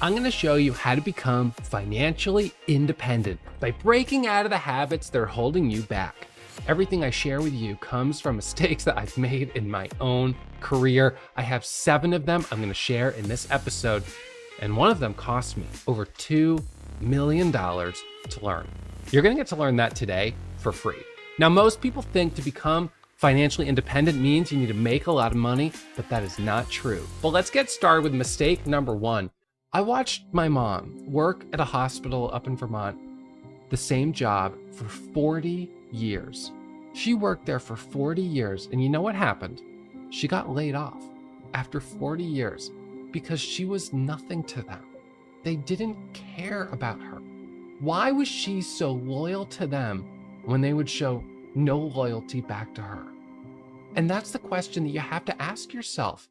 I'm going to show you how to become financially independent by breaking out of the habits that are holding you back. Everything I share with you comes from mistakes that I've made in my own career. I have 7 of them I'm going to share in this episode, and one of them cost me over $2 million to learn. You're going to get to learn that today for free. Now, most people think to become financially independent means you need to make a lot of money, but that is not true. But let's get started with mistake number 1. I watched my mom work at a hospital up in Vermont, the same job for 40 years. She worked there for 40 years, and you know what happened? She got laid off after 40 years because she was nothing to them. They didn't care about her. Why was she so loyal to them when they would show no loyalty back to her? And that's the question that you have to ask yourself.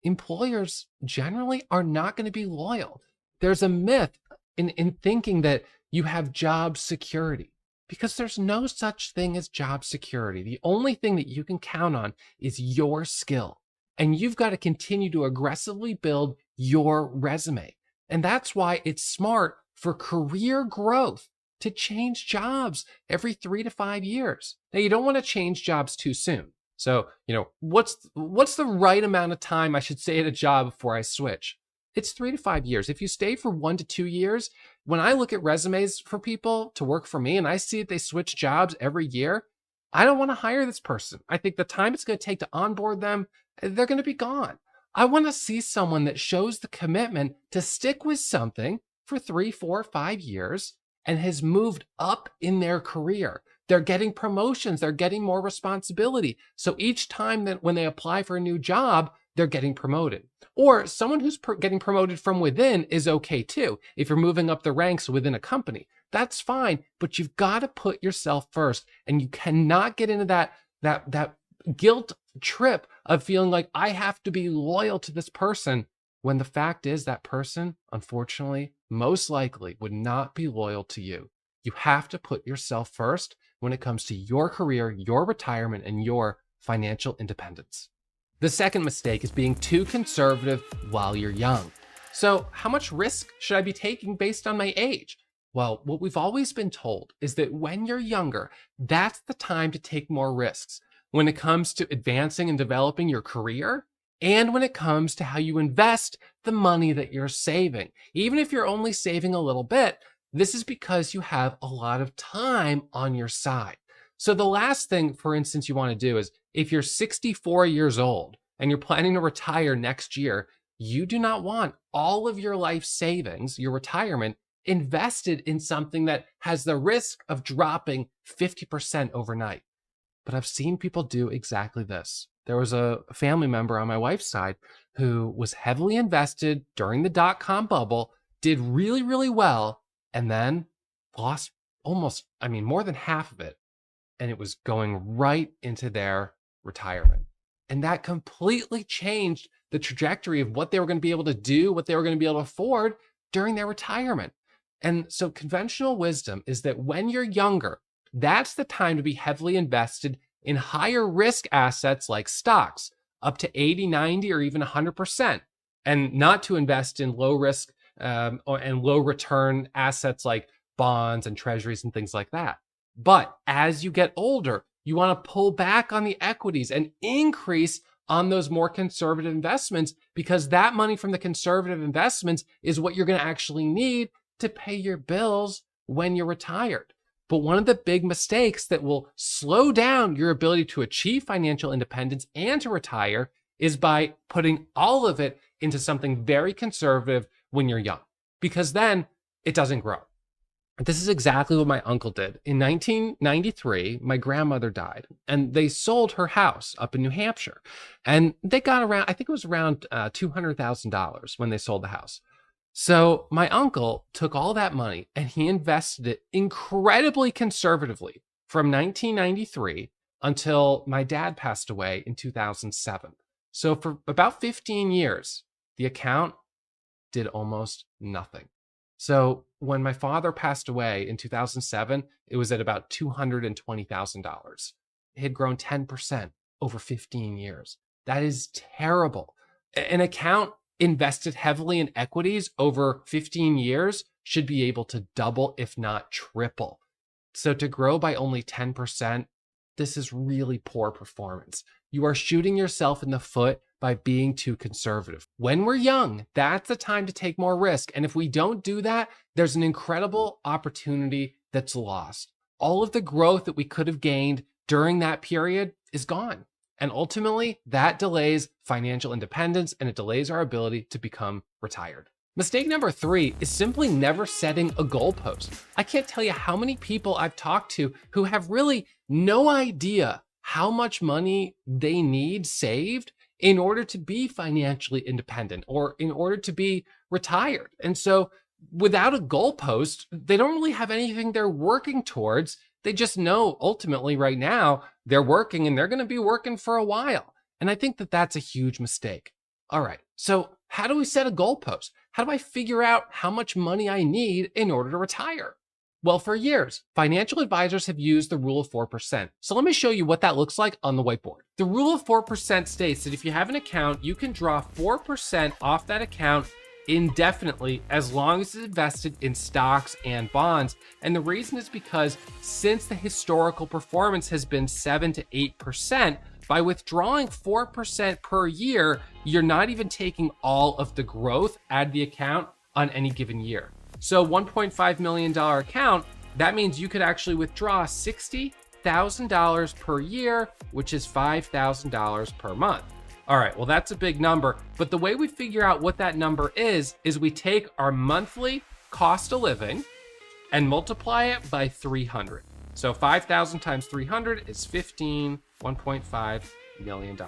Employers generally are not going to be loyal. There's a myth in thinking that you have job security, because there's no such thing as job security. The only thing that you can count on is your skill, and you've got to continue to aggressively build your resume. And that's why it's smart for career growth to change jobs every 3 to 5 years. Now, you don't want to change jobs too soon. So, what's the right amount of time I should stay at a job before I switch? It's 3 to 5 years. If you stay for 1 to 2 years, when I look at resumes for people to work for me and I see that they switch jobs every year, I don't want to hire this person. I think the time it's going to take to onboard them, they're going to be gone. I want to see someone that shows the commitment to stick with something for 3, 4, 5 years and has moved up in their career. They're getting promotions, they're getting more responsibility. So each time that when they apply for a new job, they're getting promoted. Or someone who's getting promoted from within is okay too. If you're moving up the ranks within a company, that's fine, but you've got to put yourself first, and you cannot get into that guilt trip of feeling like I have to be loyal to this person, when the fact is that person, unfortunately, most likely would not be loyal to you. You have to put yourself first when it comes to your career, your retirement, and your financial independence. The second mistake is being too conservative while you're young. So how much risk should I be taking based on my age? Well, what we've always been told is that when you're younger, that's the time to take more risks when it comes to advancing and developing your career, and when it comes to how you invest the money that you're saving. Even if you're only saving a little bit, this is because you have a lot of time on your side. So the last thing, for instance, you want to do is if you're 64 years old and you're planning to retire next year, you do not want all of your life savings, your retirement, invested in something that has the risk of dropping 50% overnight. But I've seen people do exactly this. There was a family member on my wife's side who was heavily invested during the dot-com bubble, did really, really well, and then lost more than half of it. And it was going right into their retirement. And that completely changed the trajectory of what they were going to be able to do, what they were going to be able to afford during their retirement. And so conventional wisdom is that when you're younger, that's the time to be heavily invested in higher risk assets like stocks, up to 80, 90, or even 100%, and not to invest in low risk and low return assets like bonds and treasuries and things like that. But as you get older, you want to pull back on the equities and increase on those more conservative investments, because that money from the conservative investments is what you're going to actually need to pay your bills when you're retired. But one of the big mistakes that will slow down your ability to achieve financial independence and to retire is by putting all of it into something very conservative when you're young, because then it doesn't grow. This is exactly what my uncle did. In 1993, my grandmother died, and they sold her house up in New Hampshire. And they got around, I think it was around $200,000 when they sold the house. So my uncle took all that money and he invested it incredibly conservatively from 1993 until my dad passed away in 2007. So for about 15 years, the account did almost nothing. So when my father passed away in 2007, it was at about $220,000. It had grown 10% over 15 years. That is terrible. An account invested heavily in equities over 15 years should be able to double, if not triple. So to grow by only 10%, this is really poor performance. You are shooting yourself in the foot by being too conservative. When we're young, that's the time to take more risk. And if we don't do that, there's an incredible opportunity that's lost. All of the growth that we could have gained during that period is gone. And ultimately, that delays financial independence and it delays our ability to become retired. Mistake number 3 is simply never setting a goalpost. I can't tell you how many people I've talked to who have really no idea how much money they need saved in order to be financially independent or in order to be retired. And so without a goalpost, they don't really have anything they're working towards. They just know ultimately right now they're working and they're going to be working for a while. And I think that that's a huge mistake. All right, so how do we set a goalpost? How do I figure out how much money I need in order to retire? Well, for years, financial advisors have used the rule of 4%. So let me show you what that looks like on the whiteboard. The rule of 4% states that if you have an account, you can draw 4% off that account indefinitely as long as it's invested in stocks and bonds. And the reason is because since the historical performance has been 7 to 8%, by withdrawing 4% per year, you're not even taking all of the growth out of the account on any given year. So $1.5 million account, that means you could actually withdraw $60,000 per year, which is $5,000 per month. All right, well, that's a big number, but the way we figure out what that number is we take our monthly cost of living and multiply it by 300. So 5,000 times 300 is $1.5 million.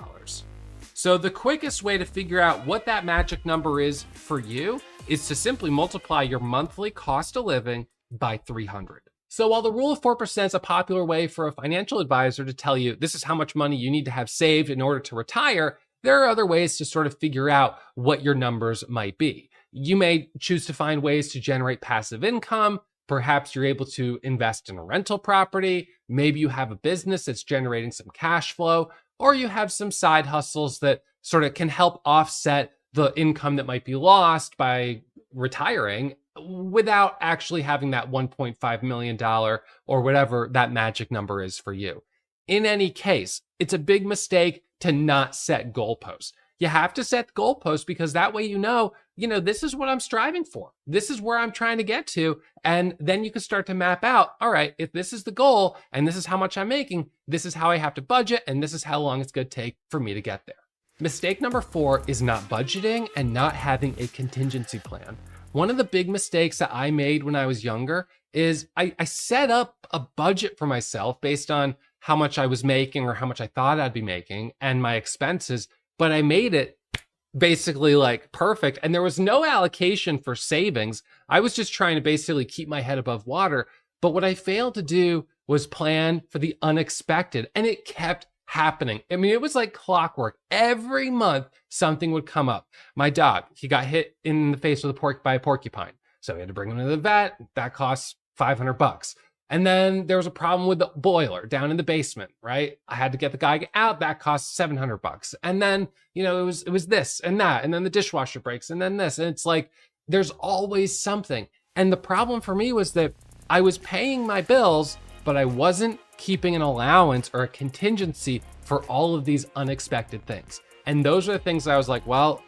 So the quickest way to figure out what that magic number is for you is to simply multiply your monthly cost of living by 300. So while the rule of 4% is a popular way for a financial advisor to tell you this is how much money you need to have saved in order to retire, there are other ways to sort of figure out what your numbers might be. You may choose to find ways to generate passive income. Perhaps you're able to invest in a rental property. Maybe you have a business that's generating some cash flow, or you have some side hustles that sort of can help offset the income that might be lost by retiring without actually having that $1.5 million or whatever that magic number is for you. In any case, it's a big mistake to not set goalposts. You have to set goalposts because that way you know, this is what I'm striving for. This is where I'm trying to get to. And then you can start to map out, all right, if this is the goal and this is how much I'm making, this is how I have to budget and this is how long it's going to take for me to get there. Mistake number 4 is not budgeting and not having a contingency plan. One of the big mistakes that I made when I was younger is I set up a budget for myself based on how much I was making or how much I thought I'd be making and my expenses, but I made it basically like perfect. And there was no allocation for savings. I was just trying to basically keep my head above water. But what I failed to do was plan for the unexpected. And it kept happening. I mean, it was like clockwork. Every month, something would come up. My dog, he got hit in the face by a porcupine. So we had to bring him to the vet. That costs $500. And then there was a problem with the boiler down in the basement, right? I had to get the guy out. That cost $700. And then, it was this and that. And then the dishwasher breaks and then this. And it's like, there's always something. And the problem for me was that I was paying my bills, but I wasn't keeping an allowance or a contingency for all of these unexpected things. And those are the things that I was like, well,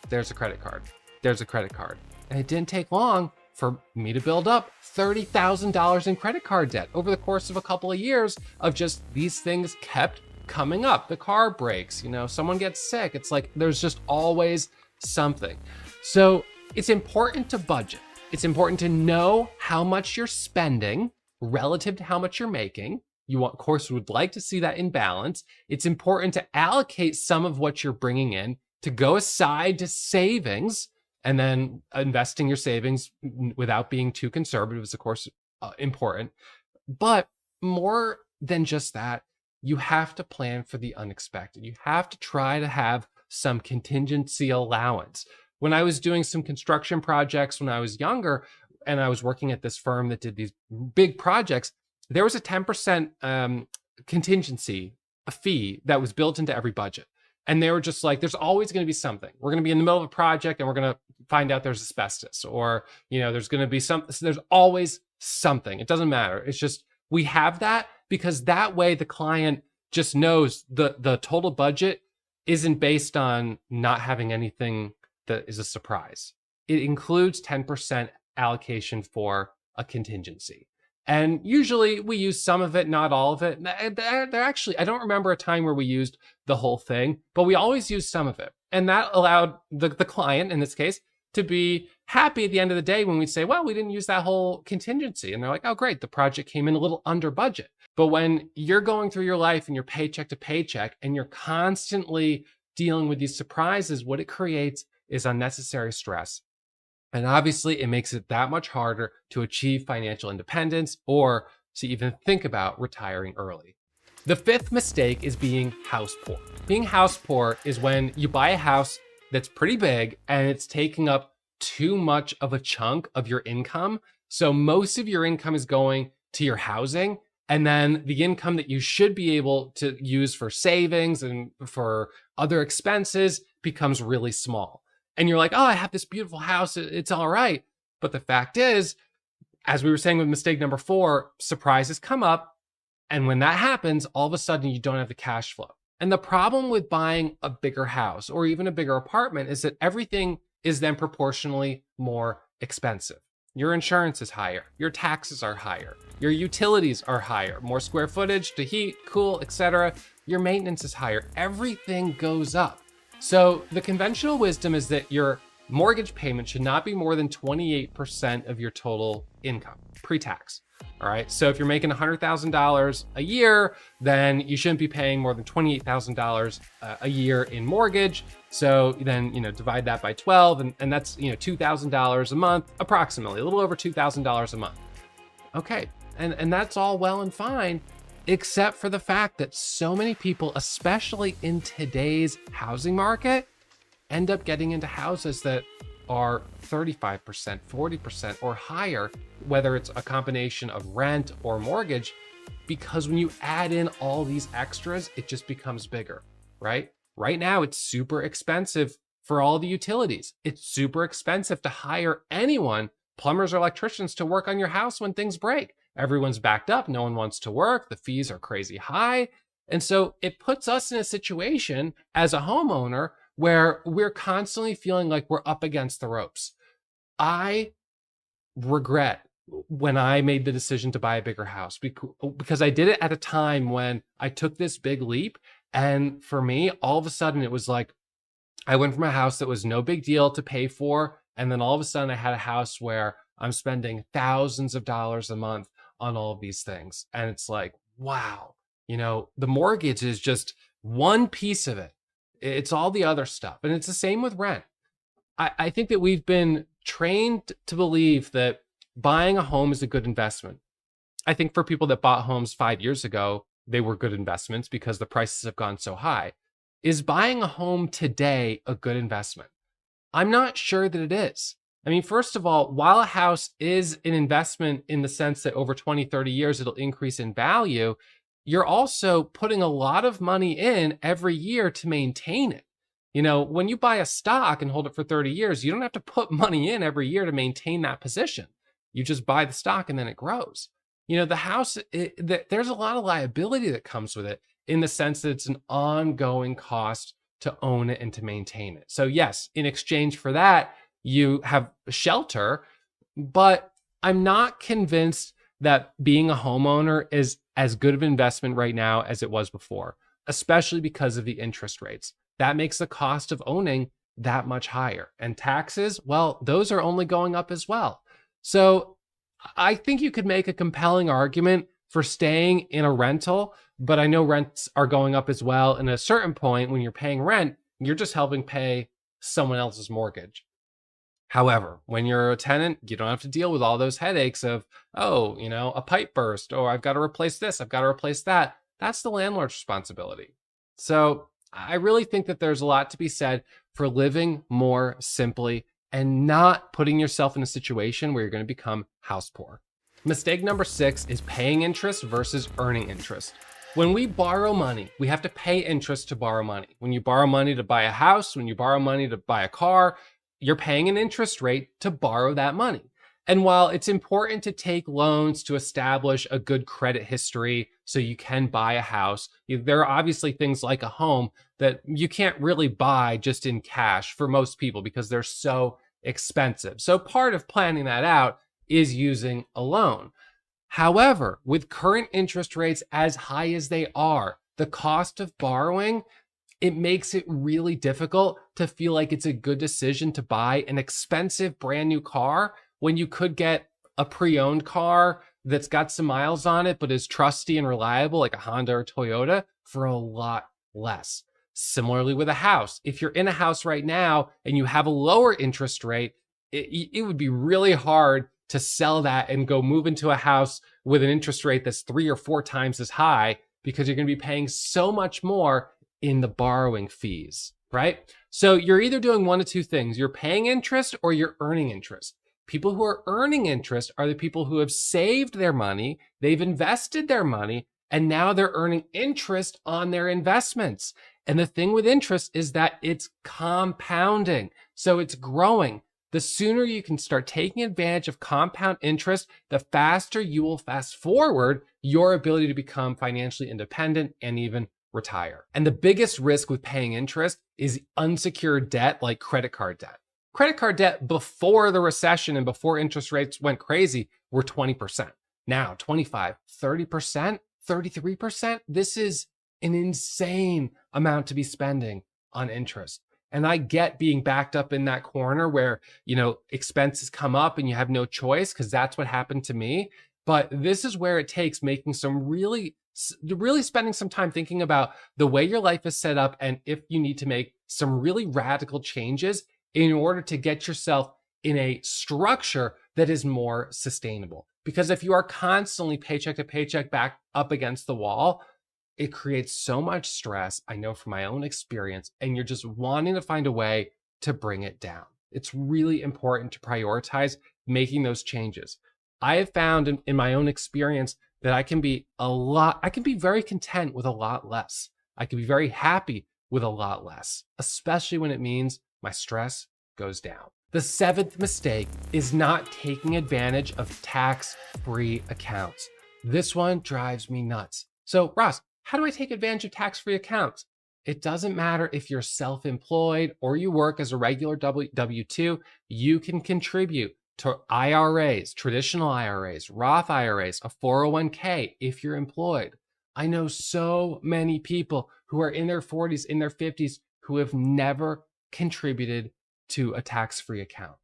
there's a credit card. There's a credit card. And it didn't take long for me to build up $30,000 in credit card debt over the course of a couple of years of just these things kept coming up. The car breaks, someone gets sick. It's like, there's just always something. So it's important to budget. It's important to know how much you're spending relative to how much you're making. You, of course, would like to see that in balance. It's important to allocate some of what you're bringing in to go aside to savings, and then investing your savings without being too conservative is, of course, important. But more than just that, you have to plan for the unexpected. You have to try to have some contingency allowance. When I was doing some construction projects when I was younger, and I was working at this firm that did these big projects, there was a 10% contingency, a fee that was built into every budget. And they were just like, there's always going to be something. We're going to be in the middle of a project and we're going to find out there's asbestos, or, there's going to be there's always something. It doesn't matter. It's just, we have that because that way the client just knows the total budget isn't based on not having anything that is a surprise. It includes 10% allocation for a contingency. And usually we use some of it, not all of it. They're actually, I don't remember a time where we used the whole thing, but we always use some of it. And that allowed the client, in this case, to be happy at the end of the day when we say, well, we didn't use that whole contingency. And they're like, oh, great, the project came in a little under budget. But when you're going through your life and you're paycheck to paycheck and you're constantly dealing with these surprises, what it creates is unnecessary stress. And obviously, it makes it that much harder to achieve financial independence or to even think about retiring early. The fifth mistake is being house poor. Being house poor is when you buy a house that's pretty big and it's taking up too much of a chunk of your income. So most of your income is going to your housing, and then the income that you should be able to use for savings and for other expenses becomes really small. And you're like, oh, I have this beautiful house, it's all right. But the fact is, as we were saying with mistake number 4, surprises come up. And when that happens, all of a sudden you don't have the cash flow. And the problem with buying a bigger house or even a bigger apartment is that everything is then proportionally more expensive. Your insurance is higher, your taxes are higher, your utilities are higher, more square footage to heat, cool, etc. Your maintenance is higher. Everything goes up. So the conventional wisdom is that your mortgage payment should not be more than 28% of your total income, pre-tax. All right. So if you're making $100,000 a year, then you shouldn't be paying more than $28,000 a year in mortgage. So then, divide that by 12, and that's, $2,000 a month, approximately, a little over $2,000 a month. Okay. And that's all well and fine, except for the fact that so many people, especially in today's housing market, end up getting into houses that are 35%, 40% or higher, whether it's a combination of rent or mortgage, because when you add in all these extras, it just becomes bigger, right? Right now, it's super expensive for all the utilities. It's super expensive to hire anyone, plumbers or electricians, to work on your house when things break. Everyone's backed up. No one wants to work. The fees are crazy high. And so it puts us in a situation as a homeowner where we're constantly feeling like we're up against the ropes. I regret when I made the decision to buy a bigger house because I did it at a time when I took this big leap. And for me, all of a sudden, it was like I went from a house that was no big deal to pay for. And then all of a sudden, I had a house where I'm spending thousands of dollars a month on all of these things. And it's like, wow, the mortgage is just one piece of it. It's all the other stuff. And it's the same with rent. I think that we've been trained to believe that buying a home is a good investment. I think for people that bought homes 5 years ago, they were good investments because the prices have gone so high. Is buying a home today a good investment? I'm not sure that it is. I mean, first of all, while a house is an investment in the sense that over 20, 30 years, it'll increase in value, you're also putting a lot of money in every year to maintain it. When you buy a stock and hold it for 30 years, you don't have to put money in every year to maintain that position. You just buy the stock and then it grows. The house, there's a lot of liability that comes with it in the sense that it's an ongoing cost to own it and to maintain it. So yes, in exchange for that, you have shelter, but I'm not convinced that being a homeowner is as good of an investment right now as it was before, especially because of the interest rates. That makes the cost of owning that much higher. And taxes, well, those are only going up as well. So I think you could make a compelling argument for staying in a rental, but I know rents are going up as well. And at a certain point, when you're paying rent, you're just helping pay someone else's mortgage. However, when you're a tenant, you don't have to deal with all those headaches of, a pipe burst, or I've got to replace this, I've got to replace that. That's the landlord's responsibility. So I really think that there's a lot to be said for living more simply and not putting yourself in a situation where you're going to become house poor. Mistake number 6 is paying interest versus earning interest. When we borrow money, we have to pay interest to borrow money. When you borrow money to buy a house, when you borrow money to buy a car, you're paying an interest rate to borrow that money. And while it's important to take loans to establish a good credit history so you can buy a house, there are obviously things like a home that you can't really buy just in cash for most people because they're so expensive. So part of planning that out is using a loan. However, with current interest rates as high as they are, the cost of borrowing, it makes it really difficult to feel like it's a good decision to buy an expensive brand new car when you could get a pre-owned car that's got some miles on it but is trusty and reliable like a Honda or Toyota for a lot less. Similarly with a house, if you're in a house right now and you have a lower interest rate, it would be really hard to sell that and go move into a house with an interest rate that's 3 or 4 times as high because you're going to be paying so much more in the borrowing fees, right? So you're either doing one of two things. You're paying interest or you're earning interest. People who are earning interest are the people who have saved their money, they've invested their money, and now they're earning interest on their investments. And the thing with interest is that it's compounding. So it's growing. The sooner you can start taking advantage of compound interest, the faster you will fast forward your ability to become financially independent and even retire. And the biggest risk with paying interest is unsecured debt like credit card debt. Credit card debt before the recession and before interest rates went crazy were 20%. Now 25, 30%, 33%. This is an insane amount to be spending on interest. And I get being backed up in that corner where, expenses come up and you have no choice because that's what happened to me. But this is where it takes making some really spending some time thinking about the way your life is set up and if you need to make some really radical changes in order to get yourself in a structure that is more sustainable. Because if you are constantly paycheck to paycheck back up against the wall, it creates so much stress, I know from my own experience, and you're just wanting to find a way to bring it down. It's really important to prioritize making those changes. I have found in my own experience that I can be very content with a lot less. I can be very happy with a lot less, especially when it means my stress goes down. The 7th mistake is not taking advantage of tax-free accounts. This one drives me nuts. So Ross, how do I take advantage of tax-free accounts? It doesn't matter if you're self-employed or you work as a regular W-2, you can contribute to IRAs, traditional IRAs, Roth IRAs, a 401k if you're employed. I know so many people who are in their 40s, in their 50s, who have never contributed to a tax-free account.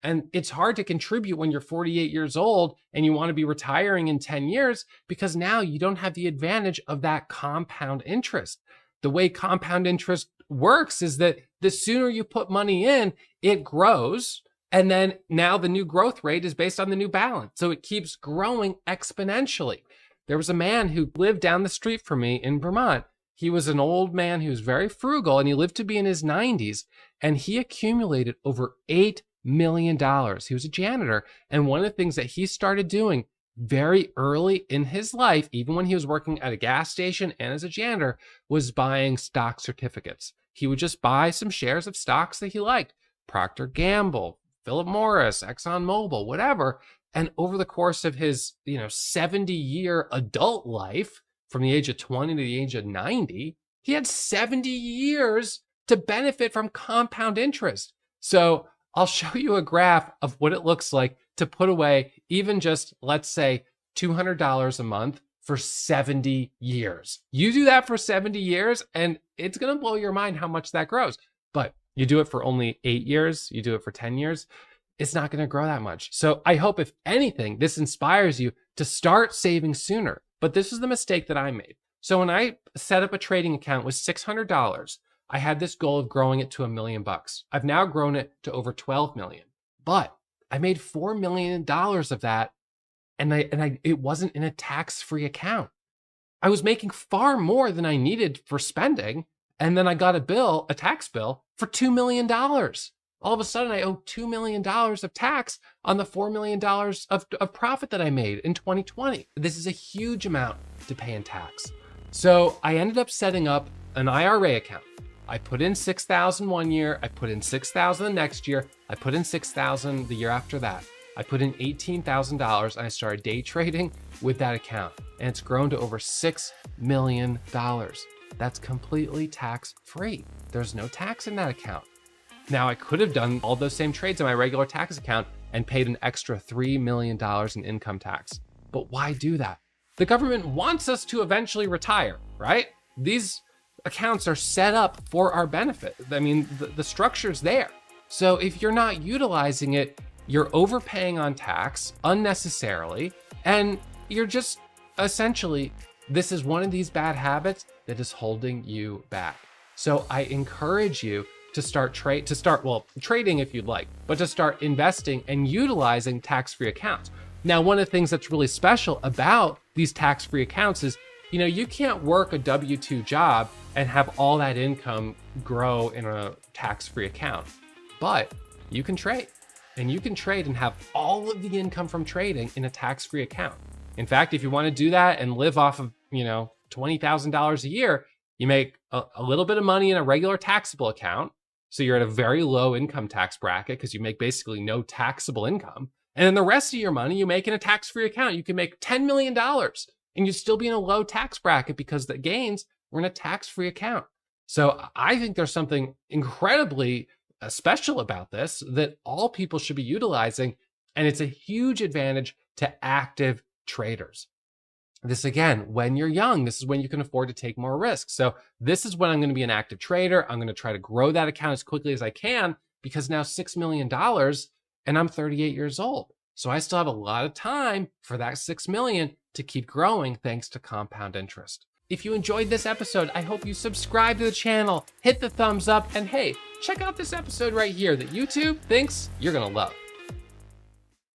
And it's hard to contribute when you're 48 years old and you want to be retiring in 10 years because now you don't have the advantage of that compound interest. The way compound interest works is that the sooner you put money in, it grows. And then now the new growth rate is based on the new balance. So it keeps growing exponentially. There was a man who lived down the street from me in Vermont. He was an old man who was very frugal and he lived to be in his 90s. And he accumulated over $8 million. He was a janitor. And one of the things that he started doing very early in his life, even when he was working at a gas station and as a janitor, was buying stock certificates. He would just buy some shares of stocks that he liked, Procter & Gamble, Philip Morris, ExxonMobil, whatever. And over the course of his, 70-year adult life, from the age of 20 to the age of 90, he had 70 years to benefit from compound interest. So I'll show you a graph of what it looks like to put away even just, let's say, $200 a month for 70 years. You do that for 70 years and it's going to blow your mind how much that grows. But you do it for only 8 years, you do it for 10 years, it's not going to grow that much. So I hope, if anything, this inspires you to start saving sooner. But this is the mistake that I made. So when I set up a trading account with $600, I had this goal of growing it to $1 million. I've now grown it to over 12 million. But I made $4 million of that, and it wasn't in a tax-free account. I was making far more than I needed for spending, and then I got a tax bill for $2 million. All of a sudden, I owe $2 million of tax on the $4 million of profit that I made in 2020. This is a huge amount to pay in tax. So I ended up setting up an IRA account. I put in 6,000 one year, I put in 6,000 the next year, I put in 6,000 the year after that. I put in $18,000 and I started day trading with that account. And it's grown to over $6 million. That's completely tax-free. There's no tax in that account. Now I could have done all those same trades in my regular tax account and paid an extra $3 million in income tax. But why do that? The government wants us to eventually retire, right? These accounts are set up for our benefit. I mean, the structure's there. So if you're not utilizing it, you're overpaying on tax unnecessarily, and you're just essentially, this is one of these bad habits that is holding you back. So I encourage you to start trading if you'd like, but to start investing and utilizing tax-free accounts. Now, one of the things that's really special about these tax-free accounts is, you can't work a W-2 job and have all that income grow in a tax-free account, but you can trade. And you can trade and have all of the income from trading in a tax-free account. In fact, if you want to do that and live off of, $20,000 a year, you make a little bit of money in a regular taxable account. So you're at a very low income tax bracket because you make basically no taxable income. And then the rest of your money you make in a tax-free account. You can make $10 million and you'd still be in a low tax bracket because the gains were in a tax-free account. So I think there's something incredibly special about this that all people should be utilizing. And it's a huge advantage to active traders. This, again, when you're young, this is when you can afford to take more risks. So this is when I'm going to be an active trader. I'm going to try to grow that account as quickly as I can because now $6 million and I'm 38 years old. So I still have a lot of time for that 6 million to keep growing thanks to compound interest. If you enjoyed this episode, I hope you subscribe to the channel, hit the thumbs up, and hey, check out this episode right here that YouTube thinks you're going to love.